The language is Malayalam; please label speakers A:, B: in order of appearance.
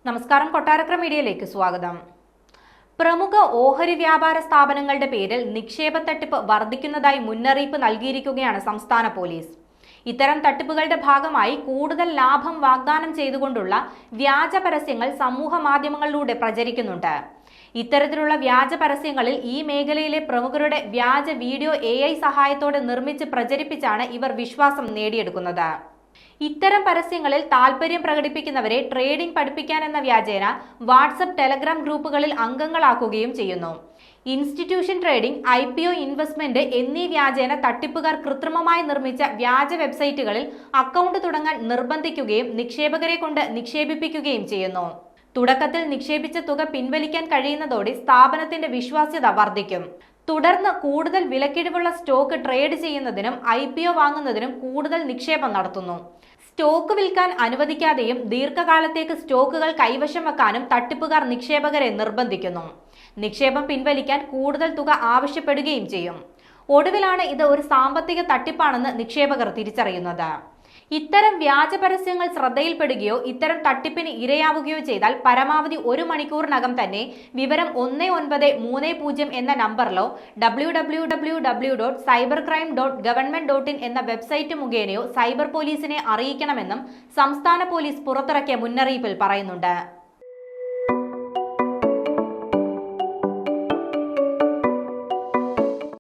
A: നമസ്കാരം, കൊട്ടാരക്കര മീഡിയയിലേക്ക് സ്വാഗതം. പ്രമുഖ ഓഹരി വ്യാപാര സ്ഥാപനങ്ങളുടെ പേരിൽ നിക്ഷേപ തട്ടിപ്പ് വർദ്ധിക്കുന്നതായി മുന്നറിയിപ്പ് നൽകിയിരിക്കുകയാണ് സംസ്ഥാന പോലീസ്. ഇത്തരം തട്ടിപ്പുകളുടെ ഭാഗമായി കൂടുതൽ ലാഭം വാഗ്ദാനം ചെയ്തുകൊണ്ടുള്ള വ്യാജ പരസ്യങ്ങൾ സമൂഹ മാധ്യമങ്ങളിലൂടെ പ്രചരിക്കുന്നുണ്ട്. ഇത്തരത്തിലുള്ള വ്യാജ പരസ്യങ്ങളിൽ ഈ മേഖലയിലെ പ്രമുഖരുടെ വ്യാജ വീഡിയോ AI സഹായത്തോടെ നിർമ്മിച്ച് പ്രചരിപ്പിച്ചാണ് ഇവർ വിശ്വാസം നേടിയെടുക്കുന്നത്. ഇത്തരം പരസ്യങ്ങളിൽ താൽപര്യം പ്രകടിപ്പിക്കുന്നവരെ ട്രേഡിംഗ് പഠിപ്പിക്കാനെന്ന വ്യാജേന വാട്സപ്പ്, ടെലഗ്രാം ഗ്രൂപ്പുകളിൽ അംഗങ്ങളാക്കുകയും ചെയ്യുന്നു. ഇൻസ്റ്റിറ്റ്യൂഷൻ ട്രേഡിംഗ്, IPO ഇൻവെസ്റ്റ്മെന്റ് എന്നീ വ്യാജേന തട്ടിപ്പുകാർ കൃത്രിമമായി നിർമ്മിച്ച വ്യാജ വെബ്സൈറ്റുകളിൽ അക്കൗണ്ട് തുടങ്ങാൻ നിർബന്ധിക്കുകയും നിക്ഷേപകരെ കൊണ്ട് നിക്ഷേപിപ്പിക്കുകയും ചെയ്യുന്നു. തുടക്കത്തിൽ നിക്ഷേപിച്ച തുക പിൻവലിക്കാൻ കഴിയുന്നതോടെ സ്ഥാപനത്തിന്റെ വിശ്വാസ്യത വർദ്ധിക്കും. തുടർന്ന് കൂടുതൽ വിലക്കിഴിവുള്ള സ്റ്റോക്ക് ട്രേഡ് ചെയ്യുന്നതിനും IPO വാങ്ങുന്നതിനും കൂടുതൽ നിക്ഷേപം നടത്തുന്നു. സ്റ്റോക്ക് വിൽക്കാൻ അനുവദിക്കാതെയും ദീർഘകാലത്തേക്ക് സ്റ്റോക്കുകൾ കൈവശം വെക്കാനും തട്ടിപ്പുകാർ നിക്ഷേപകരെ നിർബന്ധിക്കുന്നു. നിക്ഷേപം പിൻവലിക്കാൻ കൂടുതൽ തുക ആവശ്യപ്പെടുകയും ചെയ്യും. ഒടുവിലാണ് ഇത് ഒരു സാമ്പത്തിക തട്ടിപ്പാണെന്ന് നിക്ഷേപകർ തിരിച്ചറിയുന്നത്. ഇത്തരം വ്യാജ പരസ്യങ്ങൾ ശ്രദ്ധയിൽപ്പെടുകയോ ഇത്തരം തട്ടിപ്പിന് ഇരയാവുകയോ ചെയ്താൽ പരമാവധി 1 മണിക്കൂറിനകം തന്നെ വിവരം 1930 എന്ന നമ്പറിലോ www.cybercrime.government.in എന്ന വെബ്സൈറ്റ് മുഖേനയോ സൈബർ പോലീസിനെ അറിയിക്കണമെന്നും സംസ്ഥാന പോലീസ് പുറത്തിറക്കിയ മുന്നറിയിപ്പിൽ പറയുന്നുണ്ട്.